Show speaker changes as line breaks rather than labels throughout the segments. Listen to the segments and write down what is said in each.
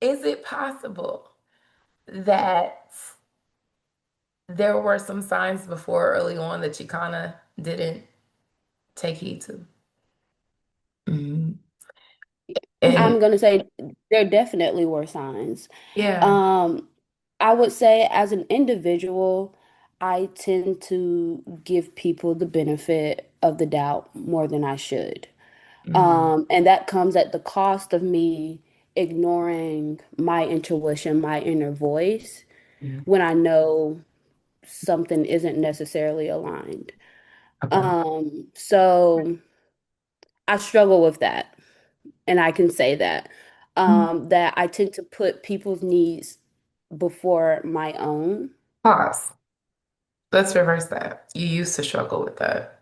is it possible that there were some signs before early on that you kind of didn't take heed to? Mhm.
I'm
And
gonna say there definitely were signs.
yeah.
Um, I would say as an individual, I tend to give people the benefit of the doubt more than I should.
Hmm.
And that comes at the cost of me ignoring my intuition, my inner voice, when I know something isn't necessarily aligned.
Okay.
So I struggle with that, and I can say that that I tend to put people's needs before my own.
Pause. Let's reverse that. You used to struggle with that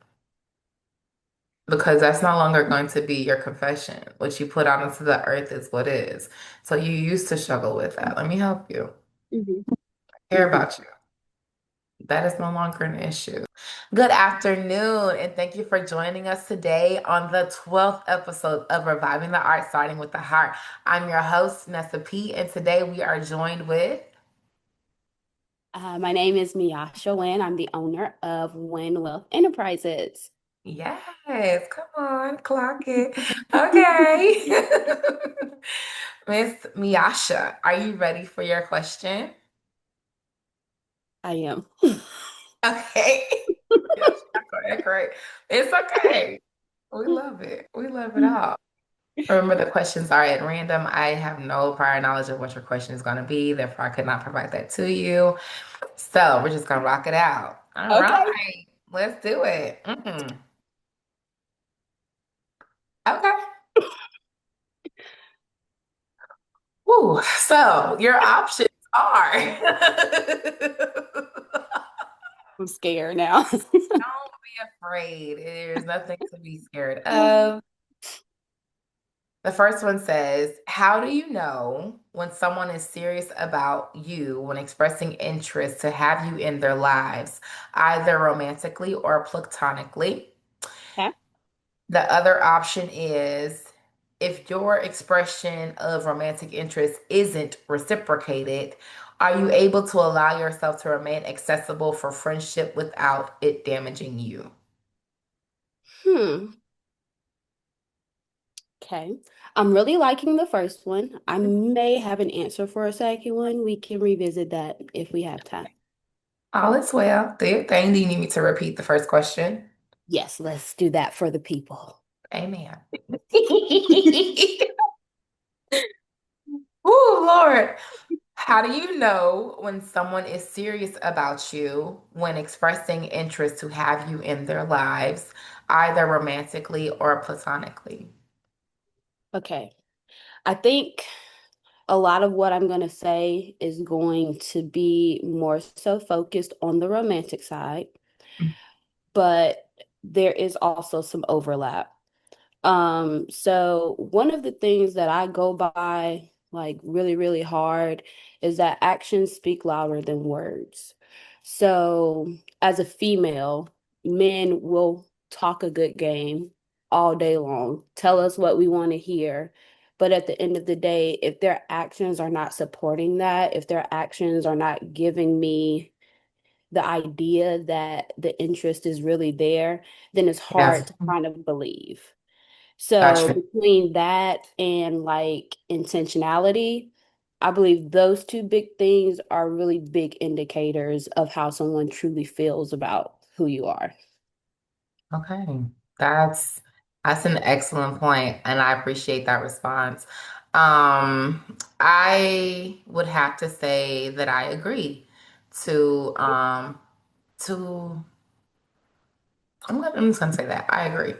because that's no longer going to be your confession. What you put out into the earth is what is. So you used to struggle with that. Let me help you.
Mhm.
I care
Mhm.
about you. That is no longer an issue. Good afternoon, and thank you for joining us today on the 12th episode of Reviving the Art, Starting with the Heart. I'm your host, Nessa P, and today we are joined with,
My name is Measha Wynn. I'm the owner of Wynn Wealth Enterprises.
yes, come on, clock it. Okay. Miss Miyasha, are you ready for your question?
I am.
Okay. Yes, that's correct. It's okay. We love it. We love it all. Remember, the questions are at random. I have no prior knowledge of what your question is going to be, therefore, I could not provide that to you. So, we're just going to rock it out. All
Okay.
right, let's do it. Okay. Woo. So, your options are
I'm scared now.
don't be afraid. There's nothing to be scared of. The first one says, how do you know when someone is serious about you when expressing interest to have you in their lives, either romantically or platonically?
Okay.
The other option is if your expression of romantic interest isn't reciprocated, are you able to allow yourself to remain accessible for friendship without it damaging you?
Hmm. Okay. I'm really liking the first one. I may have an answer for a second one. We can revisit that if we have time.
All is well. Do your thing. Do you need me to repeat the first question?
Yes, let's do that for the people.
Amen. Oh, Lord. How do you know when someone is serious about you when expressing interest to have you in their lives, either romantically or platonically?
Okay. I think a lot of what I'm going to say is going to be more so focused on the romantic side, but there is also some overlap. So one of the things that I go by like really, really hard is that actions speak louder than words. So as a female, men will talk a good game all day long, tell us what we want to hear. But at the end of the day, if their actions are not supporting that, if their actions are not giving me the idea that the interest is really there, then it's
Yes,
hard to kind of believe. So
gotcha.
between that and like intentionality, I believe those two big things are really big indicators of how someone truly feels about who you are.
Okay. That's that's an excellent point, and I appreciate that response. I would have to say that I agree to I'm just gonna say that. I agree.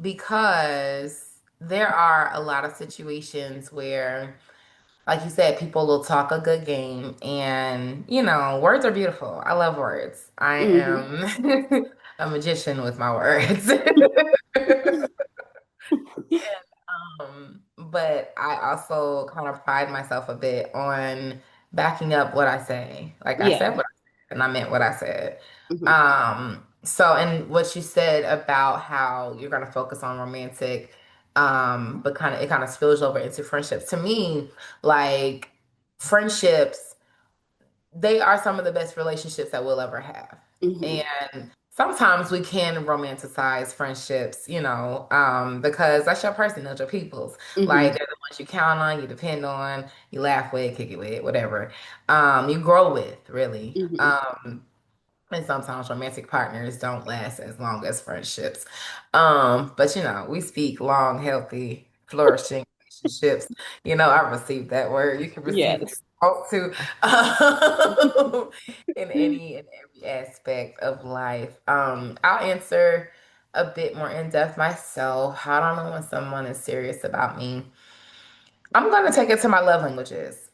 Because there are a lot of situations where, like you said, people will talk a good game and, words are beautiful. I love words. I
Hmm.
am a magician with my words. But I also kind of pride myself a bit on backing up what I say. Like I said
Yeah.
what I said, and I meant what I said.
Hmm.
So and what you said about how you're gonna focus on romantic, But kind of spills over into friendships. To me, like friendships, they are some of the best relationships that we'll ever have.
Hmm.
And sometimes we can romanticize friendships, because that's your person, those your peoples. Like
Hmm.
they're the ones you count on, you depend on, you laugh with, kick it with, whatever. You grow with, really.
Hmm.
And sometimes romantic partners don't last as long as friendships. But we speak long, healthy, flourishing relationships. I received that word. You can receive it
Yes.
too. In any and every aspect of life. I'll answer a bit more in depth myself. I don't know when someone is serious about me. I'm gonna take it to my love languages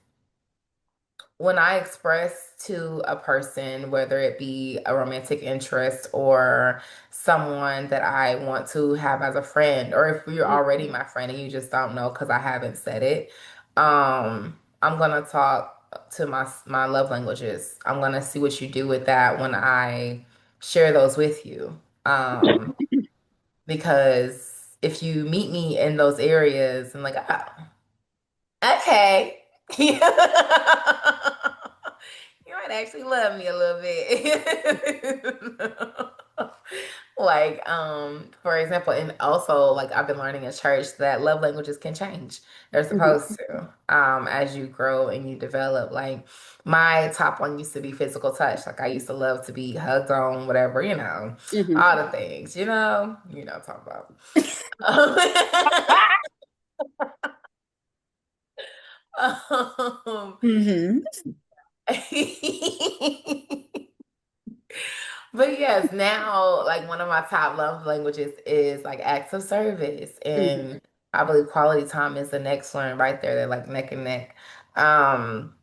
when I express to a person, whether it be a romantic interest or someone that I want to have as a friend, or if you're already my friend and you just don't know because I haven't said it, I'm gonna talk to my love languages. I'm gonna see what you do with that when I share those with you. Because if you meet me in those areas and like, oh, okay. You might actually love me a little bit. Like, for example, and also like I've been learning in church that love languages can change. They're
Hmm.
supposed to, as you grow and you develop. Like my top one used to be physical touch. Like I used to love to be hugged on, whatever,
Hmm.
all the things, what I'm talking about.
Hmm.
But yes, now like one of my top love languages is like acts of service,
Hmm.
and I believe quality time is the next one right there. They're like neck and neck. Um,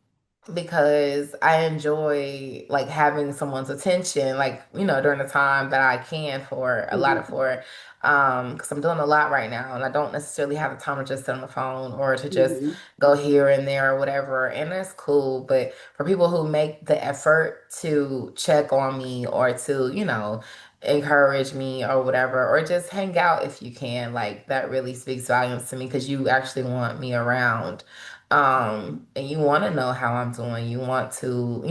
because I enjoy like having someone's attention, like, during the time that I can for a lot of
Hmm.
for because I'm doing a lot right now and I don't necessarily have the time to just sit on the phone or to just
Hmm.
go here and there or whatever. And that's cool. But for people who make the effort to check on me or to, encourage me or whatever, or just hang out if you can, like that really speaks volumes to me because you actually want me around. And you want to know how I'm doing. You want to,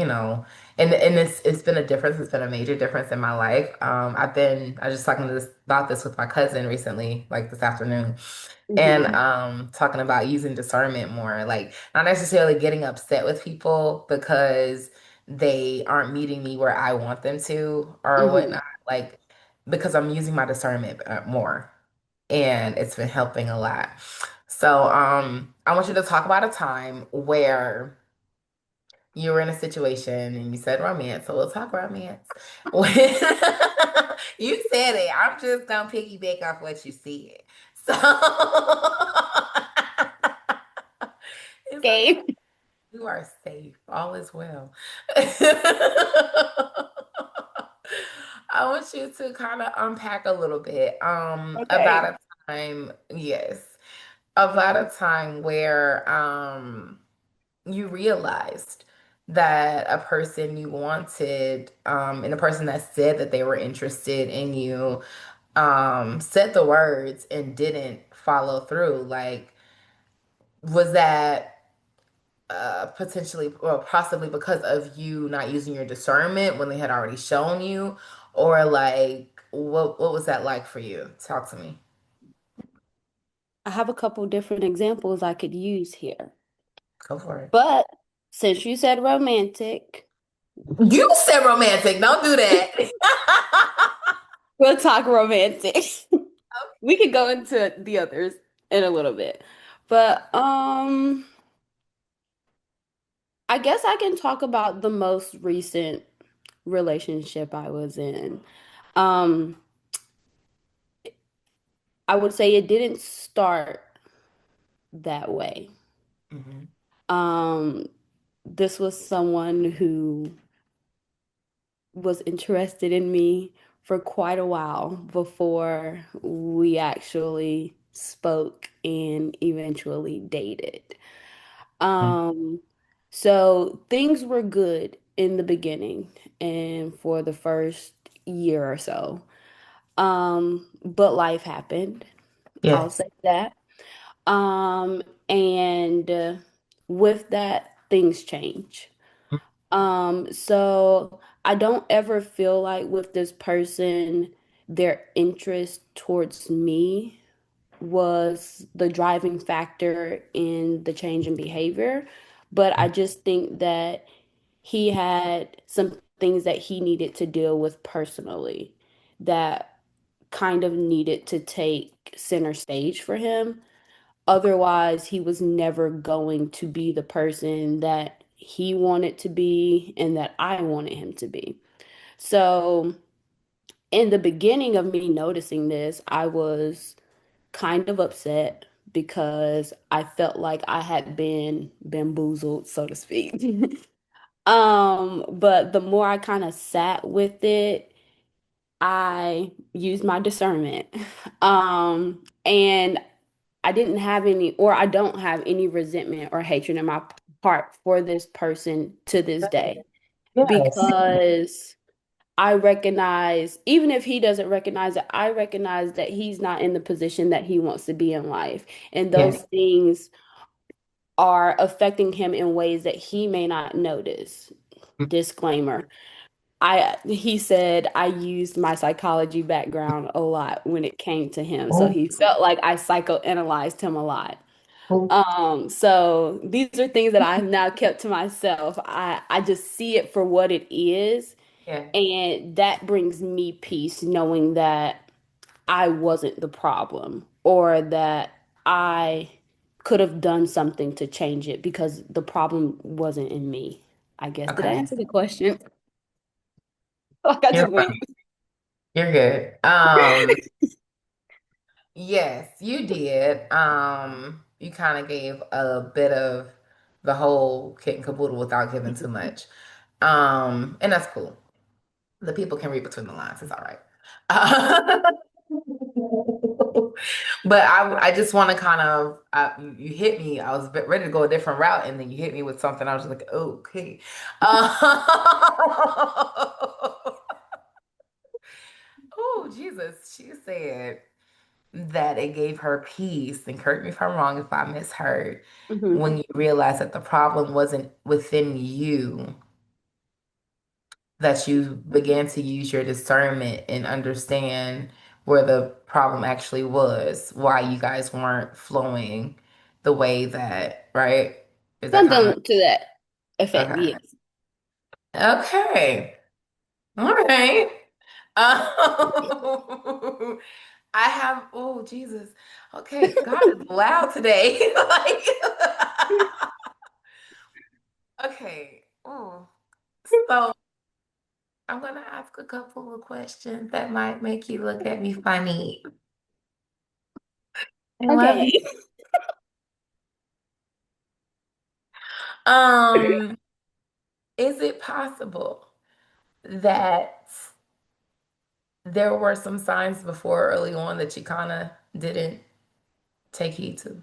and it's been a difference. It's been a major difference in my life. I just talking about this with my cousin recently, like this afternoon, and
Hmm.
talking about using discernment more, like not necessarily getting upset with people because they aren't meeting me where I want them to or
Hmm.
whatnot, like because I'm using my discernment more and it's been helping a lot. So, I want you to talk about a time where you were in a situation and you said romance, so we'll talk romance. When you said it, I'm just gonna piggyback off what you said. So it's okay.
Okay.
You are safe. All is well. I want you to kind of unpack a little bit about
Okay.
a time, yes, about a time where you realized that a person you wanted and a person that said that they were interested in you said the words and didn't follow through. Like, was that potentially or possibly because of you not using your discernment when they had already shown you, or like what was that like for you? Talk to me.
I have a couple different examples I could use here.
Go for it.
But since you said romantic,
You said romantic. Don't do that.
we'll talk romantic. We could go into the others in a little bit. But I guess I can talk about the most recent relationship I was in. Um I would say it didn't start that way.
Mhm.
Um this was someone who was interested in me for quite a while before we actually spoke and eventually dated. Um, so things were good in the beginning and for the first year or so. But life happened I'll
Yes.
say that. And with that, things change. So I don't ever feel like with this person, their interest towards me was the driving factor in the change in behavior. But I just think that he had some things that he needed to deal with personally that kind of needed to take center stage for him. Otherwise, he was never going to be the person that he wanted to be and that I wanted him to be. So, in the beginning of me noticing this, I was kind of upset because I felt like I had been bamboozled, so to speak. But the more I kind of sat with it, I used my discernment. And I didn't have any, or I don't have any resentment or hatred in my heart for this person to this day
Yes.
because I recognize, even if he doesn't recognize it, I recognize that he's not in the position that he wants to be in life. And those
Yes.
things are affecting him in ways that he may not notice. Disclaimer. He said I used my psychology background a lot when it came to him. So
Oh,
he felt like I psychoanalyzed him a lot.
oh,
So these are things that I've now kept to myself. I just see it for what it is,
yeah.
and that brings me peace knowing that I wasn't the problem or that I could have done something to change it because the problem wasn't in me. I guess. Did I
Okay.
answer the question? Like I
You're
just went.
fine. You're good. Yes, you did. You kind of gave a bit of the whole kit and caboodle without giving too much. And that's cool. The people can read between the lines. It's all right. But I just want to kind of you hit me. I was ready to go a different route, and then you hit me with something. I was just like, okay. Oh, Jesus. She said that it gave her peace, and correct me if I'm wrong if I misheard,
Mhm.
when you realized that the problem wasn't within you, that you began to use your discernment and understand where the problem actually was, why you guys weren't flowing the way that, right? Is that kind of
Something to that effect,
okay?
yes.
Okay. All right. Um, I have, oh Jesus. Okay, God is loud today. Like, okay. Oh, so I'm gonna ask a couple of questions that might make you look at me funny. I love you.
Okay.
Um, is it possible that there were some signs before early on that you kind of didn't take heed to?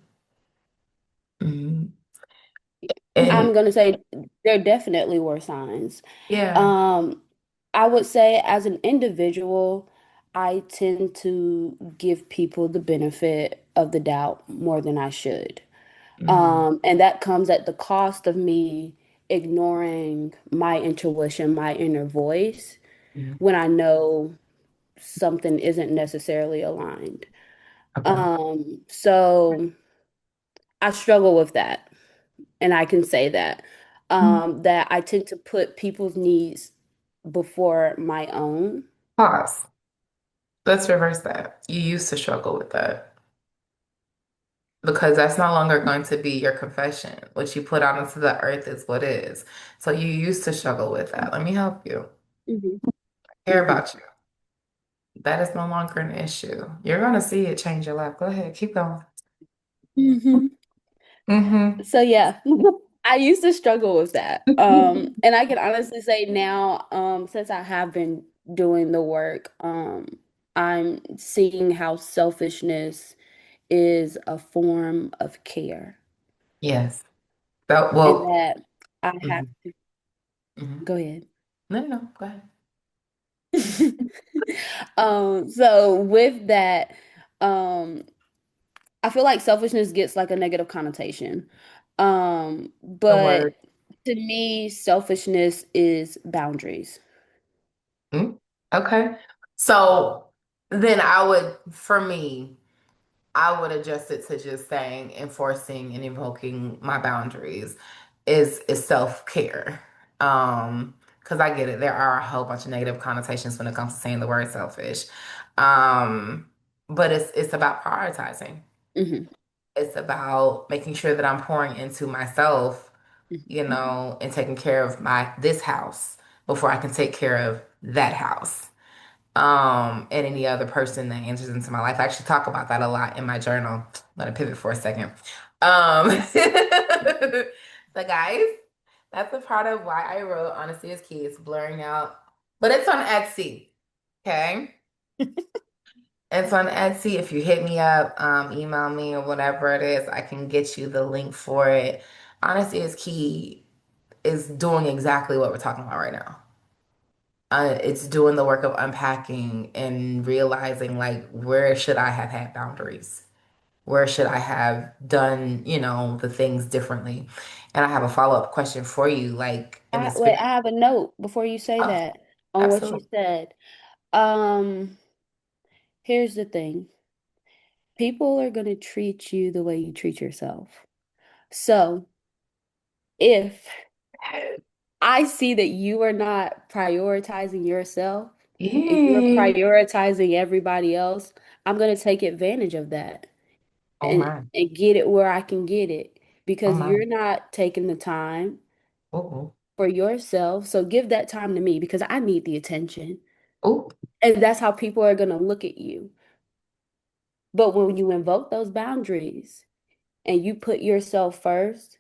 Mhm.
I'm
And
gonna say there definitely were signs.
yeah.
Um, I would say as an individual, I tend to give people the benefit of the doubt more than I should.
Hmm.
And that comes at the cost of me ignoring my intuition, my inner voice, when I know something isn't necessarily aligned.
Okay.
So I struggle with that, and I can say that that I tend to put people's needs before my own.
Pause. Let's reverse that. You used to struggle with that because that's no longer going to be your confession. What you put out into the earth is what is. So you used to struggle with that. Let me help you.
Mhm,
I care
mhm,
about you. That is no longer an issue. You're going to see it change your life. Go ahead. Keep going.
mhm.
Mm-hmm.
So yeah, I used to struggle with that. And I can honestly say now, since I have been doing the work, I'm seeing how selfishness is a form of care,
Yes. That,
and
well,
that I have
mhm,
to
mhm.
go ahead.
No, no, no. Go ahead.
So with that, um, I feel like selfishness gets like a negative connotation.
The
But
word.
to me, selfishness is boundaries.
Mm, okay. So then for me, I would adjust it to just saying enforcing and invoking my boundaries is self-care. Because I get it. There are a whole bunch of negative connotations when it comes to saying the word selfish. Um, but it's about prioritizing.
Hmm.
It's about making sure that I'm pouring into myself,
Hmm.
you know, and taking care of my this house before I can take care of that house. And any other person that enters into my life. I actually talk about that a lot in my journal. I'm gonna pivot for a second. So guys, that's a part of why I wrote Honesty is Key. It's blurring out, but it's on Etsy. Okay. It's on Etsy. If you hit me up, email me or whatever it is, I can get you the link for it. Honesty is Key is doing exactly what we're talking about right now. It's doing the work of unpacking and realizing like where should I have had boundaries? Where should I have done, you know, the things differently? And I have a follow-up question for you, like in the
Wait,
spirit.
I have a note before you say
Oh,
that on what you
absolutely.
said. Um, Here's the thing. People are going to treat you the way you treat yourself. So if I see that you are not prioritizing yourself and you're
Yeah.
prioritizing everybody else, I'm going to take advantage of that
Oh
and,
my.
and get it where I can get it
Oh
because
my.
you're not taking the time
Oh.
for yourself. So give that time to me because I need the attention.
Oh.
And that's how people are going to look at you. But when you invoke those boundaries and you put yourself first,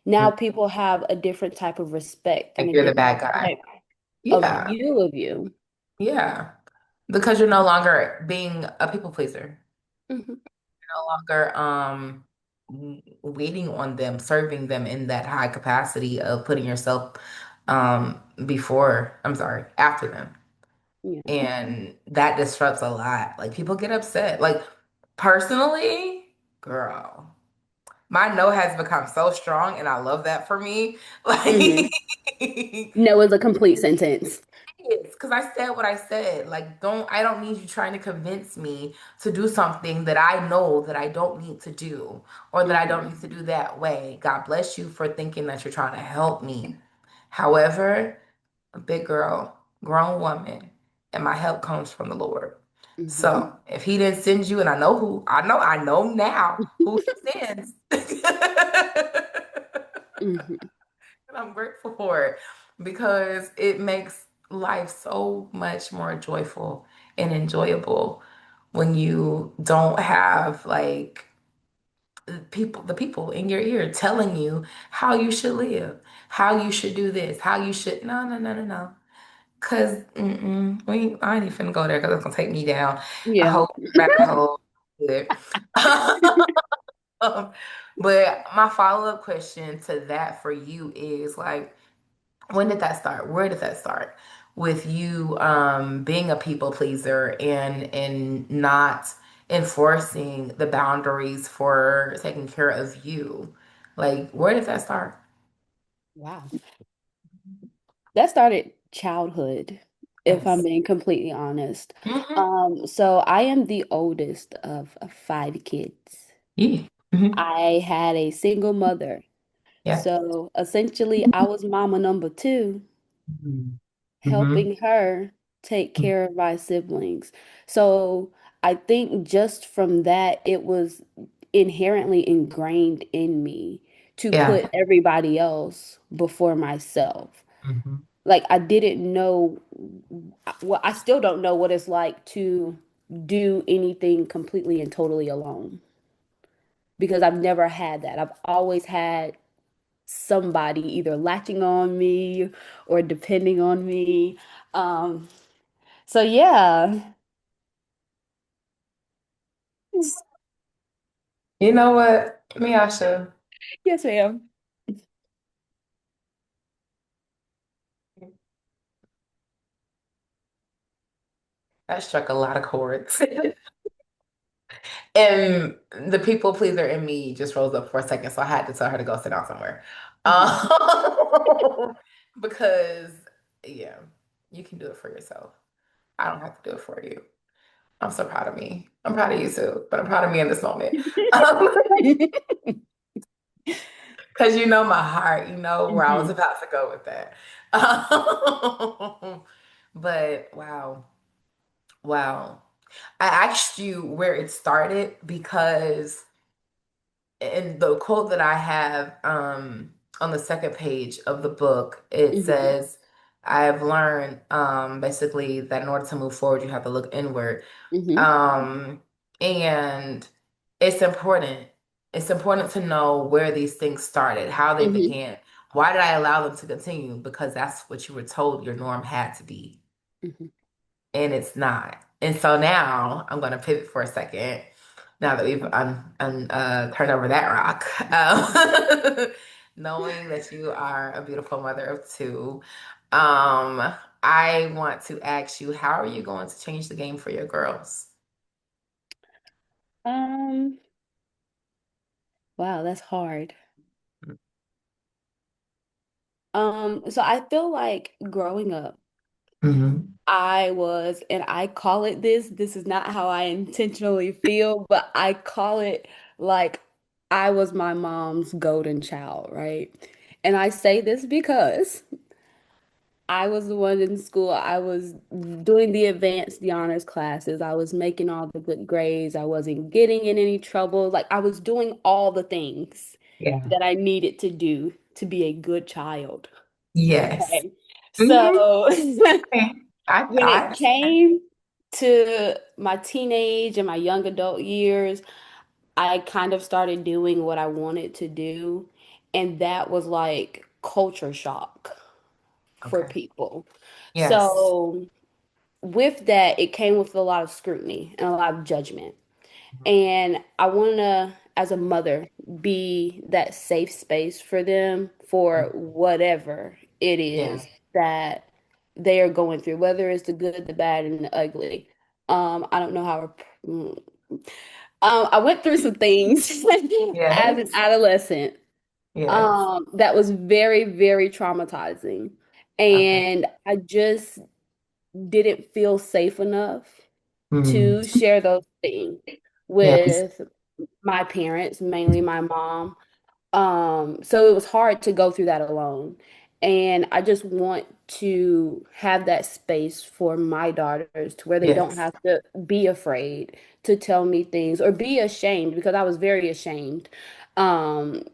now people have a different type of respect and
Like
a
you're the
different
bad guy.
type of
Yeah.
view of you.
Yeah. Because you're no longer being a people pleaser.
Hmm.
No longer waiting on them, serving them in that high capacity of putting yourself before, I'm sorry, after them.
Yeah.
And that disrupts a lot. Like people get upset. Like personally, girl, my no has become so strong and I love that for me.
Hmm.
Like
No is a complete sentence.
Yes, because I said what I said. Like, I don't need you trying to convince me to do something that I know that I don't need to do or that I don't
Hmm.
need to do that way. God bless you for thinking that you're trying to help me. However, a big girl, grown woman, and my help comes from the Lord.
Hmm.
So if he didn't send you, and I know now who he sends.
Hmm.
And I'm grateful for it because it makes life so much more joyful and enjoyable when you don't have like the people in your ear telling you how you should live, how you should do this, how you should no. Cause I ain't even finna go there because it's gonna take me down a
Yeah.
whole rabbit hole. Good. But my follow-up question to that for you is like, when did that start? Where did that start? With you being a people pleaser and not enforcing the boundaries for taking care of you. Like, where did that start?
Wow. That started childhood, if I'm
Yes.
being completely honest.
Hmm.
So I am the oldest of five kids.
Yeah. Hmm.
I had a single mother.
Yeah.
So essentially, I was mama number two,
Hmm.
helping her take care of my siblings. So I think just from that, it was inherently ingrained in me to
Yeah.
put everybody else before myself.
Hmm.
Like I didn't know, well, I still don't know what it's like to do anything completely and totally alone because I've never had that. I've always had somebody either latching on me or depending on me. Um, so yeah.
You know what, Miasha?
Yes, ma'am.
That struck a lot of chords. And the people pleaser in me just rose up for a second, so I had to tell her to go sit down somewhere.
Hmm.
Because, yeah, you can do it for yourself. I don't have to do it for you. I'm so proud of me. I'm proud of you too, but I'm proud of me in this moment. Because you know my heart, you know where I was
Hmm.
about to go with that. But wow, wow. I asked you where it started because in the quote that I have on the second page of the book, it
Hmm.
says, I've learned basically that in order to move forward, you have to look inward.
Hmm.
Um, and it's important. It's important to know where these things started, how they
Hmm.
began. Why did I allow them to continue? Because that's what you were told your norm had to be,
Hmm.
and it's not. And so now I'm going to pivot for a second. Now that we've turned over that rock, knowing that you are a beautiful mother of two, I want to ask you, how are you going to change the game for your girls?
Um, wow, that's hard. So I feel like growing up,
Hmm.
and I call it this is not how I intentionally feel, but I call it like I was my mom's golden child, right? And I say this because I was the one in school. I was doing the honors classes. I was making all the good grades. I wasn't getting in any trouble. Like I was doing all the things
Yeah.
that I needed to do to be a good child.
Yes.
Okay.
Hmm.
So
Okay.
when
I
it
understand.
came to my teenage and my young adult years, I kind of started doing what I wanted to do. And that was like culture shock for
Okay.
people.
Yes.
So with that, it came with a lot of scrutiny and a lot of judgment. And I want to, as a mother, be that safe space for them for whatever it
Yeah.
is that they are going through, whether it's the good, the bad, and the ugly. I don't know how. I went through some things as an
Yes.
adolescent
Yes.
that was very, very traumatizing.
Okay.
And I just didn't feel safe enough
Mm.
to share those things
Yes.
with my parents, mainly my mom. So it was hard to go through that alone. And I just want to have that space for my daughters to where they don't
Yes.
have to be afraid to tell me things or be ashamed because I was very ashamed. Um,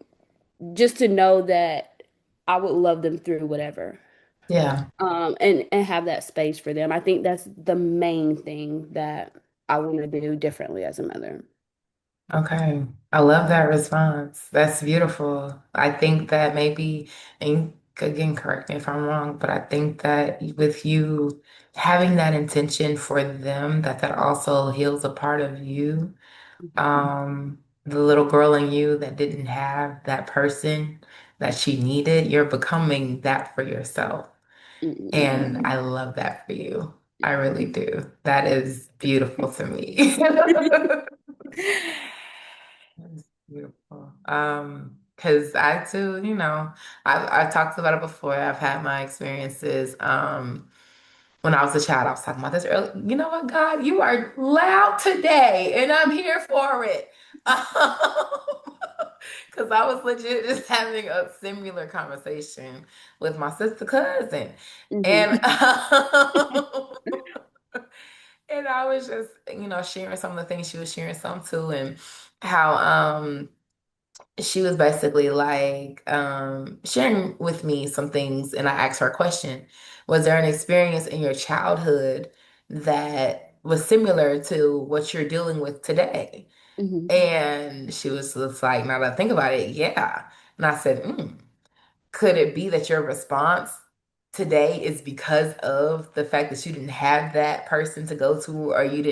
just to know that I would love them through whatever.
Yeah.
And have that space for them. I think that's the main thing that I want to do differently as a mother.
Okay. I love that response. That's beautiful. I think that maybe, and again, correct me if I'm wrong, but I think that with you having that intention for them, that also heals a part of you. The little girl in you that didn't have that person that she needed, you're becoming that for yourself.
Mhm.
And I love that for you. I really do. That is beautiful to me. That's beautiful. Because I too, I've talked about it before. I've had my experiences. When I was a child, I was talking about this earlier. You know what, God, you are loud today, and I'm here for it. Because I was legit just having a similar conversation with my sister cousin, and
Mhm.
and I was just, sharing some of the things she was sharing some too, and how she was basically like sharing with me some things, and I asked her a question. Was there an experience in your childhood that was similar to what you're dealing with today?
Mhm.
And she was just like, now that I think about it, yeah. And I said, could it be that your response today is because of the fact that you didn't have that person to go to, or you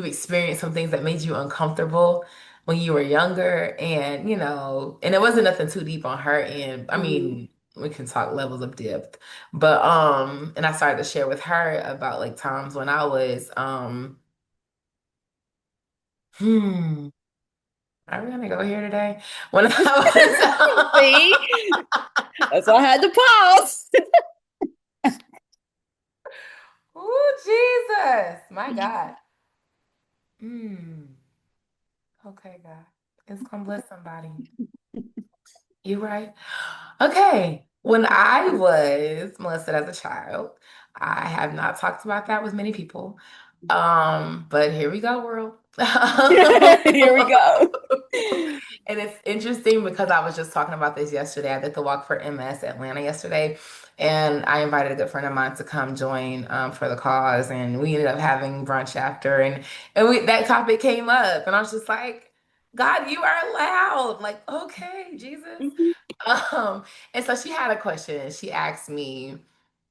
experienced some things that made you uncomfortable when you were younger, and and it wasn't nothing too deep on her end. I
Mhm.
mean, we can talk levels of depth, but and I started to share with her about like times when I was Hmm. Are we gonna go here today? When I
See? That's why I had to pause.
Oh, Jesus. My God. Hmm. Okay, God. It's gonna bless somebody. You right. Okay. When I was molested as a child, I have not talked about that with many people. But here we go, world.
Here we go.
And it's interesting because I was just talking about this yesterday. I did the walk for MS Atlanta yesterday, and I invited a good friend of mine to come join for the cause, and we ended up having brunch after, and that topic came up, and I was just like, God, you are allowed. Like, okay, Jesus.
Mhm,
Um, and so she had a question. She asked me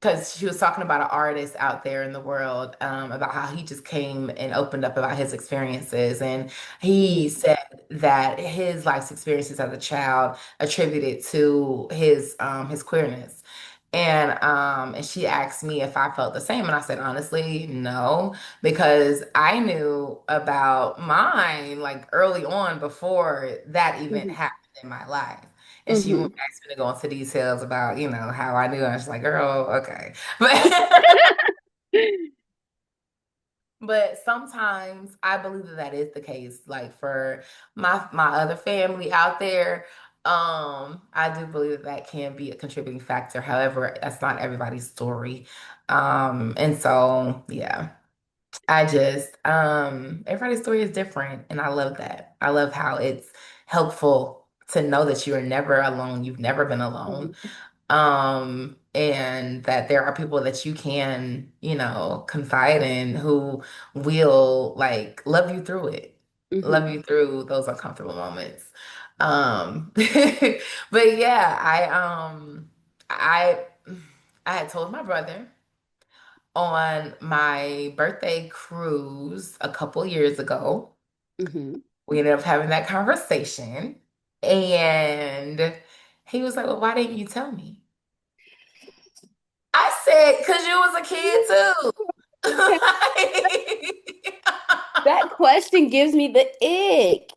because she was talking about an artist out there in the world, about how he just came and opened up about his experiences. And he
mhm,
said that his life's experiences as a child attributed to his queerness. And she asked me if I felt the same, and I said honestly, no, because I knew about mine like early on before that event
mhm,
happened in my life. And she
mhm.
asked me to go into details about, how I knew. I was like, girl, okay. But but sometimes I believe that that is the case. Like for my other family out there, I do believe that that can be a contributing factor. However, that's not everybody's story. And so yeah. Everybody's story is different, and I love that. I love how it's helpful to know that you are never alone. You've never been alone.
Mhm,
And that there are people that you can, confide in who will like love you through it, love
mhm,
you through those uncomfortable moments. But yeah, I I had told my brother on my birthday cruise a couple years ago.
mhm.
We ended up having that conversation, and he was like, "Well, why didn't you tell me?" I said, "Because you was a kid too."
Okay. That question gives me the ick.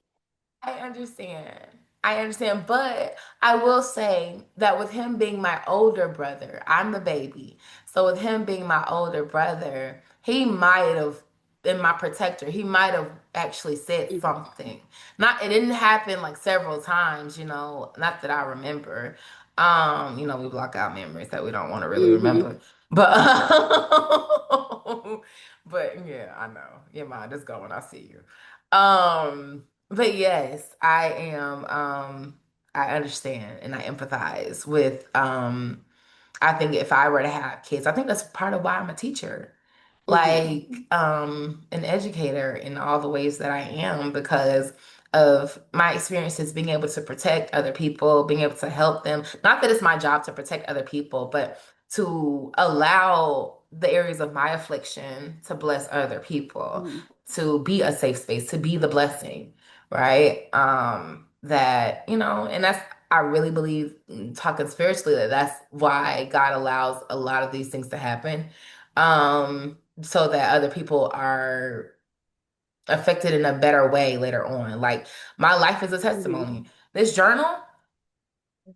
I understand. I understand. But I will say that with him being my older brother, I'm the baby. So with him being my older brother, he might have been my protector. He might have actually said
Mhm,
something. Not it didn't happen like several times, not that I remember. We block out memories that we don't want to really
mhm.
remember. But but yeah, I know. Your mind is going. I see you. But yes, I understand and I empathize with I think if I were to have kids, I think that's part of why I'm a teacher,
Mhm,
like an educator in all the ways that I am because of my experiences being able to protect other people, being able to help them. Not that it's my job to protect other people, but to allow the areas of my affliction to bless other people,
mhm,
to be a safe space, to be the blessing, right? And I really believe, talking spiritually, that that's why God allows a lot of these things to happen, so that other people are affected in a better way later on. Like my life is a
mhm,
testimony. This journal,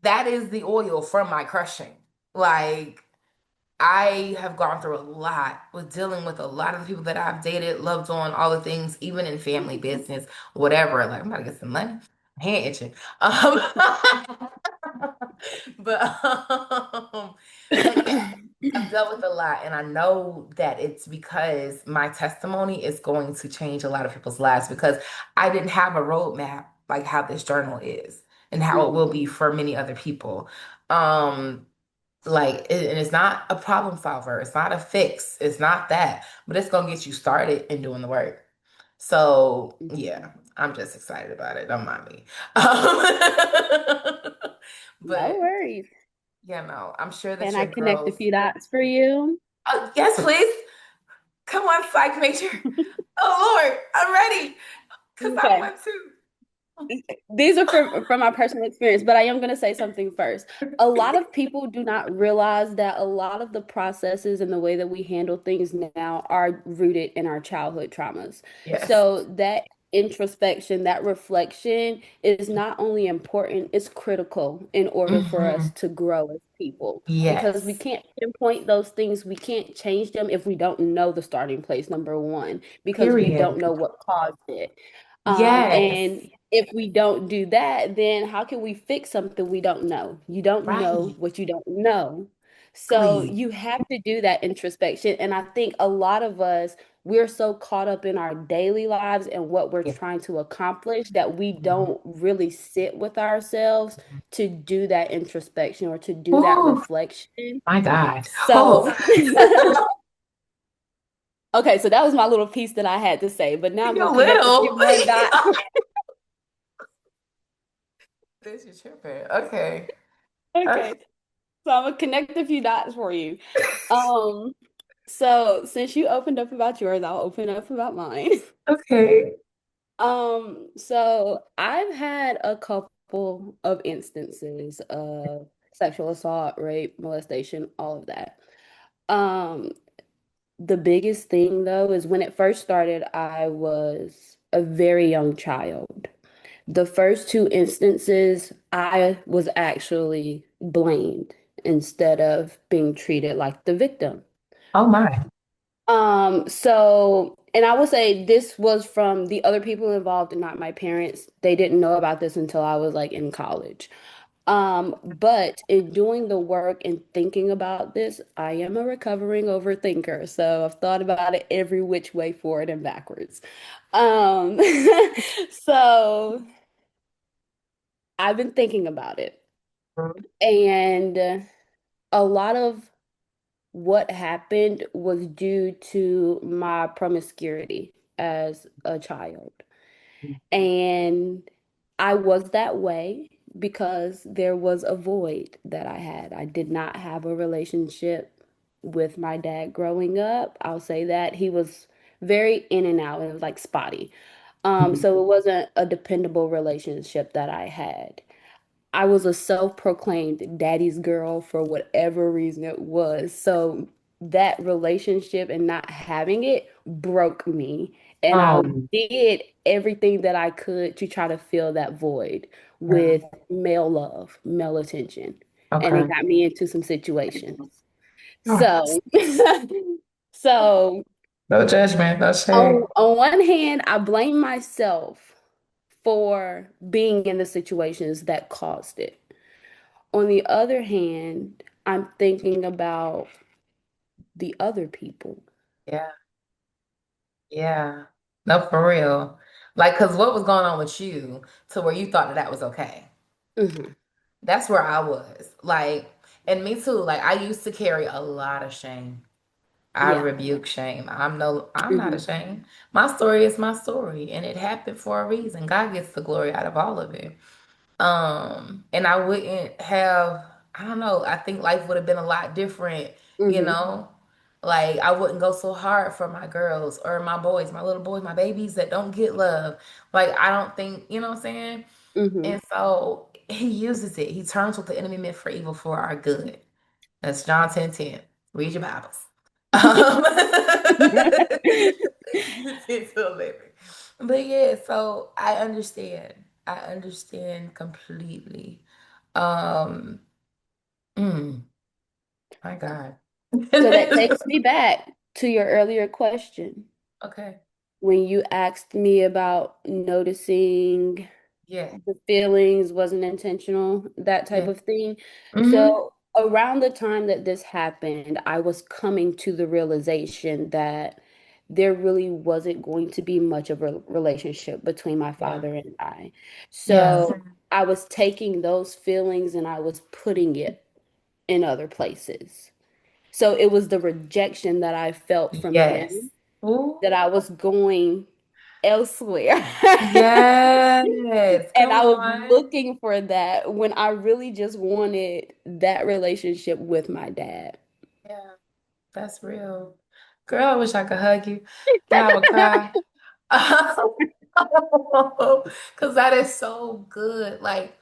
that is the oil from my crushing. Like I have gone through a lot with dealing with a lot of the people that I've dated, loved on, all the things, even in family business, whatever. Like I'm about to get some money. Hand itching. Um, but um, but yeah, I've dealt with a lot, and I know that it's because my testimony is going to change a lot of people's lives because I didn't have a roadmap like how this journal is and how it
mhm,
will be for many other people. Um, and it's not a problem solver, it's not a fix, it's not that, but it's gonna get you started in doing the work. So
mhm.
yeah, I'm just excited about it. Don't mind me. Um,
No
but
worries.
I'm sure
Can
that
I
your
connect a
girls.
few dots for you?
Yes, please. Come on, psych major. Oh Lord, I'm ready. Cause I
Okay.
want
These are from my personal experience, but I am going to say something first. A lot
to.
of people do not realize that a lot of the processes and the way that we handle things now are rooted in our childhood traumas.
Yes.
So that introspection, that reflection is not only important, it's critical in order for us
Hmm.
to grow as people. Because we
Yes.
can't pinpoint those things, we can't change them if we don't know the starting place, number one, because we don't
Period.
know what caused it.
Yes.
And if we don't do that, then how can we fix something we don't know? You don't know
Right.
what you don't know. So
Exactly.
you have to do that introspection. And I think a lot of us, we're so caught up in our daily lives and what we're
Yeah.
trying to accomplish that we
Mhm.
don't really sit with ourselves to do that introspection or to do that
Oh
reflection.
my God. Oh,
So, okay, so that was my little piece that I had to say, but now I'm
you're
gonna connect a few
little.
more dots.
This is tripping. Okay. Okay.
Okay, so I'm gonna connect a few dots for you. Um, so since you opened up about yours, I'll open up about mine.
Okay.
So I've had a couple of instances of sexual assault, rape, molestation, all of that. Um, the biggest thing though is when it first started, I was a very young child. The first two instances, I was actually blamed instead of being treated like the victim.
Oh my.
And I would say this was from the other people involved and not my parents. They didn't know about this until I was like in college. But in doing the work and thinking about this, I am a recovering overthinker. So I've thought about it every which way, forward and backwards. Um, so I've been thinking about it. And a lot of what happened was due to my promiscuity as a child. And I was that way because there was a void that I had. I did not have a relationship with my dad growing up. I'll say that he was very in and out. It was like spotty. So it wasn't a dependable relationship that I had. I was a self-proclaimed daddy's girl for whatever reason it was. So that relationship and not having it broke me. And I
Oh,
did everything that I could to try to fill that void
yeah.
with male love, male attention. And it
Okay.
got me into some situations.
All right.
So, so
No judgment, no shade.
on one hand, I blame myself for being in the situations that caused it. On the other hand, I'm thinking about the other people.
Yeah. Yeah. No, for real. Like, cause what was going on with you to where you thought that that was okay?
Hmm.
That's where I was. Like, and me too. Like, I used to carry a lot of shame. I
Yeah.
rebuke shame. I'm not
Hmm.
ashamed. My story is my story, and it happened for a reason. God gets the glory out of all of it. And I wouldn't have, I don't know, I think life would have been a lot different, you
Hmm.
know? Like I wouldn't go so hard for my girls or my boys, my little boys, my babies that don't get love. Like I don't think, you know what I'm saying?
Hmm.
And so he uses it. He turns what the enemy meant for evil for our good. That's John 10:10. Read your Bibles. Um, 10 to 11. But yeah, so I understand. I understand completely. Um, mm, my God.
So that takes me back to your earlier question
Okay.
when you asked me about noticing
Yeah.
the feelings wasn't intentional, that type
Yeah.
of thing.
Mm-hmm.
So around the time that this happened, I was coming to the realization that there really wasn't going to be much of a relationship between my
Yeah.
father and I.
Yeah.
So I was taking those feelings and I was putting it in other places. So it was the rejection that I felt from
Yes.
him
Ooh.
that I was going elsewhere.
Yes.
And
Come
I was
on.
looking for that when I really just wanted that relationship with my dad.
Yeah. That's real. Girl, I wish I could hug you, but I would cry. Because that is so good. Like,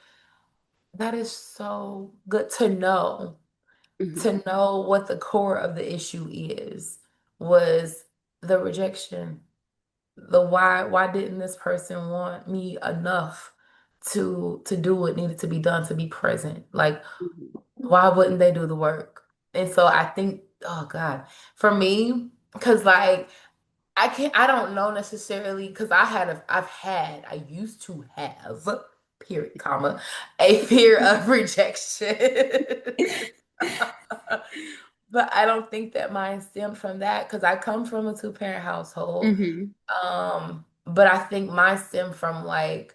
that is so good
Mhm.
to know what the core of the issue is, was the rejection. the why didn't this person want me enough to do what needed to be done to be present? Like,
Mhm.
why wouldn't they do the work? And so I think, oh God, for me, because like I don't know necessarily because I used to have, period, comma, a fear of rejection. But I don't think that mine stemmed from that because I come from a two-parent household.
Mhm.
But I think mine stemmed from like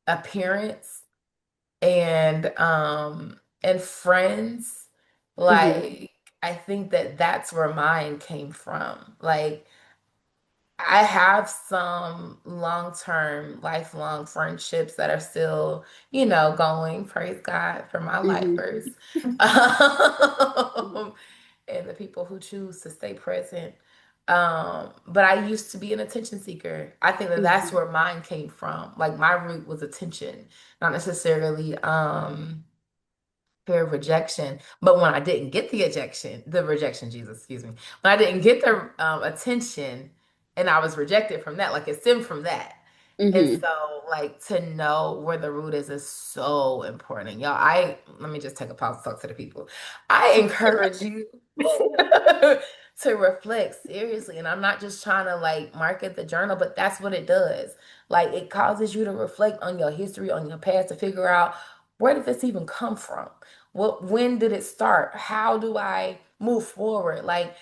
appearance and friends.
Mhm.
Like I think that that's where mine came from. Like I have some long-term, lifelong friendships that are still, going. Praise God for my
Mhm.
lifers. And the people who choose to stay present. But I used to be an attention seeker. I think that that's
Mhm.
where mine came from. Like my root was attention, not necessarily fear of rejection. But when I didn't get the rejection, Jesus, excuse me, when I didn't get the attention and I was rejected from that, like it stemmed from that. And
Mhm.
so, like, to know where the root is so important. Y'all, let me just take a pause and talk to the people. I encourage you to reflect seriously. And I'm not just trying to like market the journal, but that's what it does. Like, it causes you to reflect on your history, on your past, to figure out where did this even come from? When did it start? How do I move forward? Like,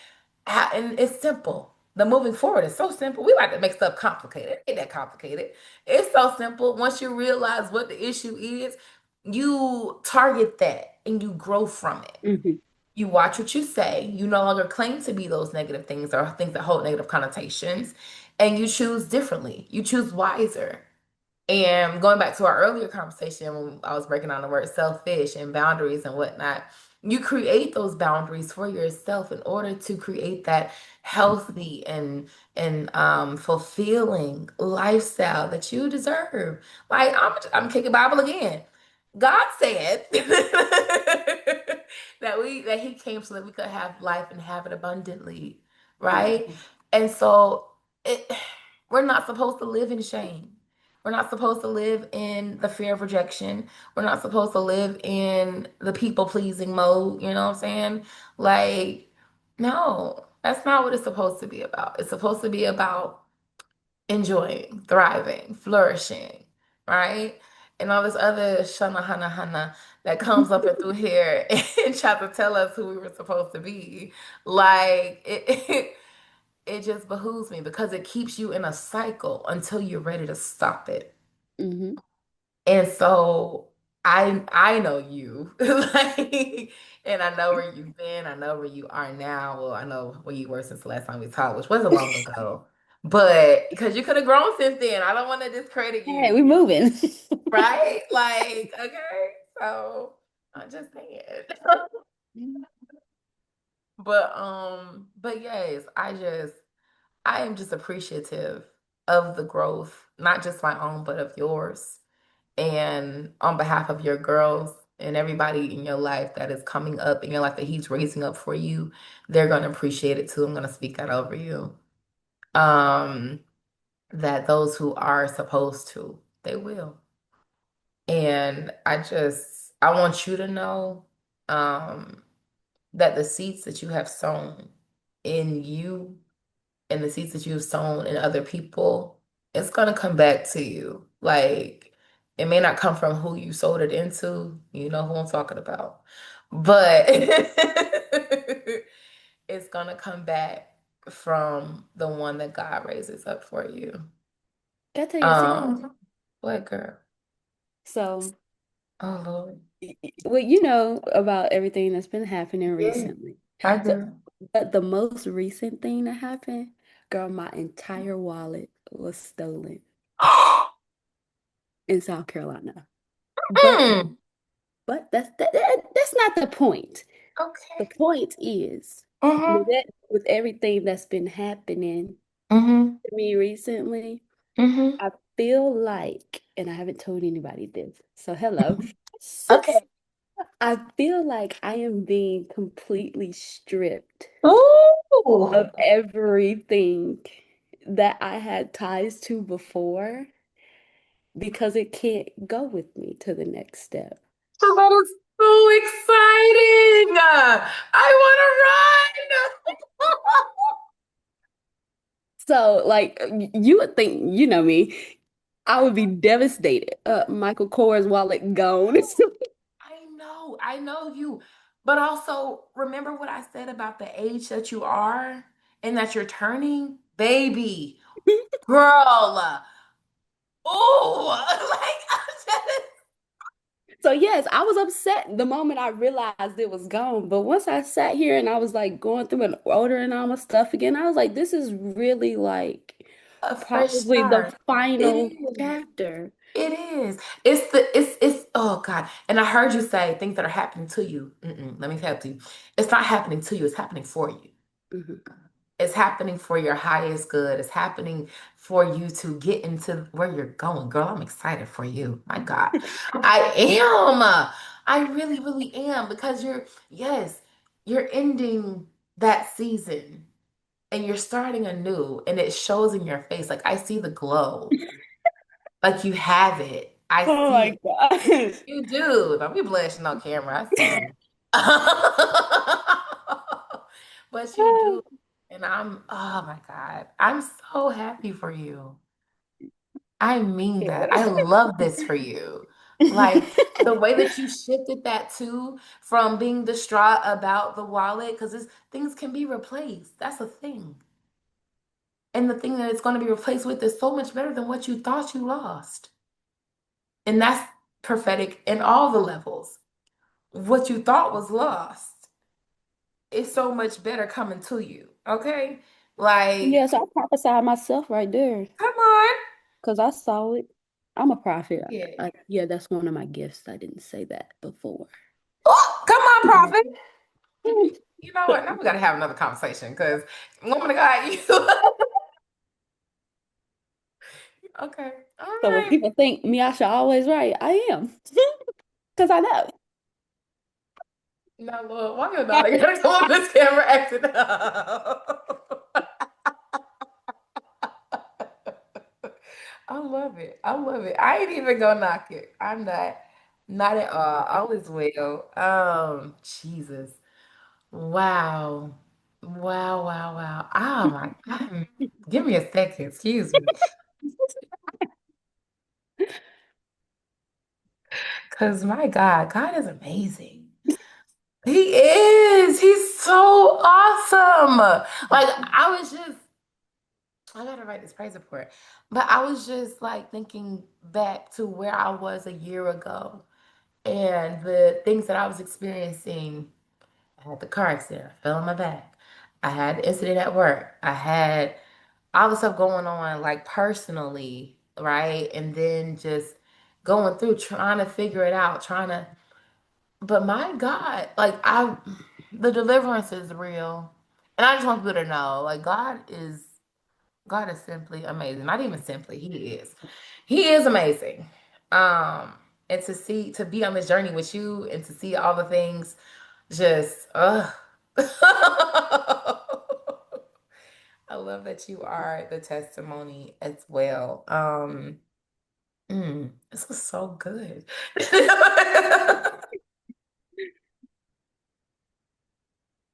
and it's simple. The moving forward is so simple. We like to make stuff complicated. It ain't that complicated. It's so simple. Once you realize what the issue is, you target that and you grow from it.
Mhm.
You watch what you say. You no longer claim to be those negative things or things that hold negative connotations, and you choose differently. You choose wiser. And going back to our earlier conversation when I was breaking down the word selfish and boundaries and whatnot, you create those boundaries for yourself in order to create that healthy and fulfilling lifestyle that you deserve. Like I'm kicking Bible again. God said that He came so that we could have life and have it abundantly, right?
Mhm.
And so it, we're not supposed to live in shame. We're not supposed to live in the fear of rejection. We're not supposed to live in the people pleasing mode. You know what I'm saying? Like, no, that's not what it's supposed to be about. It's supposed to be about enjoying, thriving, flourishing, right? And all this other shana hana hana that comes up and through here and try to tell us who we were supposed to be. Like, it just behooves me because it keeps you in a cycle until you're ready to stop it.
Mhm.
And so I know you, like, and I know where you've been. I know where you are now. Well, I know where you were since the last time we talked, which wasn't long ago. But because you could have grown since then, I don't want to discredit
Hey,
you,
we moving.
right? Like, okay, so I'm just saying. But yes, I am just appreciative of the growth, not just my own, but of yours. And on behalf of your girls and everybody in your life that is coming up in your life that he's raising up for you, they're going to appreciate it too. I'm going to speak that over you. Um, that those who are supposed to, they will. And I want you to know, um, that the seeds that you have sown in you and the seeds that you've sown in other people, it's gonna come back to you. Like it may not come from who you sold it into, you know who I'm talking about, but it's gonna come back from the one that God raises up for you.
Can I tell you a secret?
What girl?
So,
Oh Lord.
well, you know about everything that's been happening
Yeah,
recently.
I
So,
do.
but the most recent thing that happened, girl, my entire wallet was stolen in South Carolina. But
Hmm.
that's not the point. The
Okay.
point is
Mm-hmm.
with everything that's been happening
Mm-hmm.
to me recently,
Mm-hmm.
I feel like, and I haven't told anybody this, so hello.
Okay.
I feel like I am being completely stripped
Ooh.
of everything that I had ties to before because it can't go with me to the next step.
That is so exciting. I want to run.
So, like, you would think, you know me, I would be devastated. Michael Kors wallet gone.
I know you. But also, remember what I said about the age that you are and that you're turning? Baby, girl. Oh, like, I'm just,
So yes, I was upset the moment I realized it was gone. But once I sat here and I was like going through and ordering all my stuff again, I was like, this is really like
a fresh
probably the
start. It
final
is.
chapter.
It is. It's oh God. And I heard you say things that are happening to you. Let me help you. It's not happening to you, it's happening for you.
Mhm.
It's happening for your highest good. It's happening for you to get into where you're going. Girl, I'm excited for you. My God. I am. I really, really am because yes, you're ending that season and you're starting anew and it shows in your face. Like I see the glow. Like you have it. I
Oh
see
my
it.
gosh.
You do. Don't be blushing on camera. I see you. But you do. And oh my God. I'm so happy for you. I mean that. I love this for you. Like the way that you shifted that too from being distraught about the wallet, because things can be replaced. That's a thing. And the thing that it's going to be replaced with is so much better than what you thought you lost. And that's prophetic in all the levels. What you thought was lost is so much better coming to you. Okay? Like,
Yes, I prophesied myself right there
come on.
because I saw it. I'm a prophet.
Yeah.
Yeah, that's one of my gifts. I didn't say that before.
Oh, come on, prophet. You know what? Now we gotta have another conversation because woman of God, you okay. All
So when
right.
people think Measha always right, I am. Because I know.
Now, Lord, why your daughter gotta come on this camera acting up? I love it. I love it. I ain't even gonna knock it. I'm not at all. All is well. Jesus. Wow. Wow, wow, wow. Oh my God. Give me a second. Excuse me. Because my God, God is amazing. He is. He's so awesome. Like, I gotta write this praise report. But I was just like thinking back to where I was a year ago and the things that I was experiencing. I had the car accident. I fell on my back. I had the incident at work. I had all the stuff going on, like personally, right? And then just going through trying to figure it out, but my God, the deliverance is real. And I just want people to know, like, God is simply amazing. Not even simply, He is amazing. Um, and to be on this journey with you and to see all the things just, I love that you are the testimony as well. This was so good.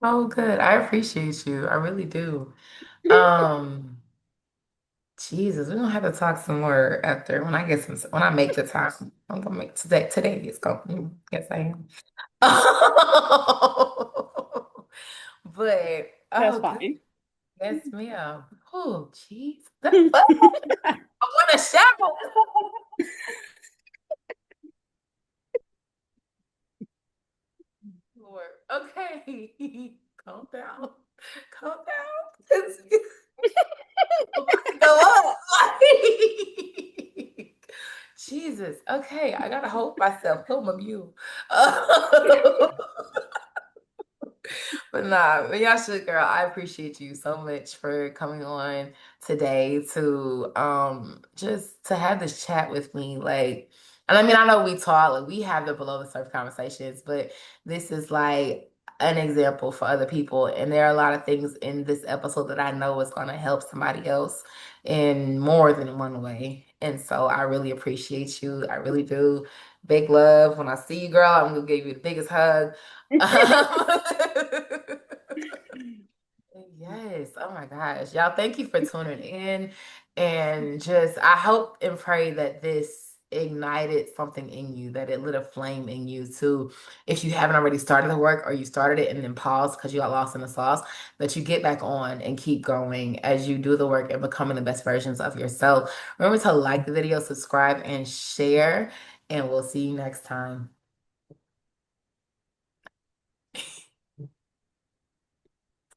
So good. I appreciate you. I really do. Um, Jesus, we're gonna have to talk some more after when I make the time. I'm gonna make today is going. Yes, I am. But
That's
oh good.
fine.
Yes, ma'am. Oh, jeez. I want to shout. Lord. Okay. Calm down. Calm down. It's about to go up. Jesus. Okay. I gotta hold myself. Hold my mule. But nah, Yasha girl, I appreciate you so much for coming on today to just to have this chat with me. And I mean I know we talk, like we have the below the surface conversations, but this is like an example for other people. And there are a lot of things in this episode that I know is going to help somebody else in more than one way. And so I really appreciate you. I really do. Big love. When I see you, girl, I'm going to give you the biggest hug. Yes. Oh my gosh. Y'all, thank you for tuning in. And just, I hope and pray that this ignited something in you, that it lit a flame in you too. If you haven't already started the work or you started it and then paused because you got lost in the sauce, that you get back on and keep going as you do the work and becoming the best versions of yourself. Remember to like the video, subscribe, and share. And we'll see you next time.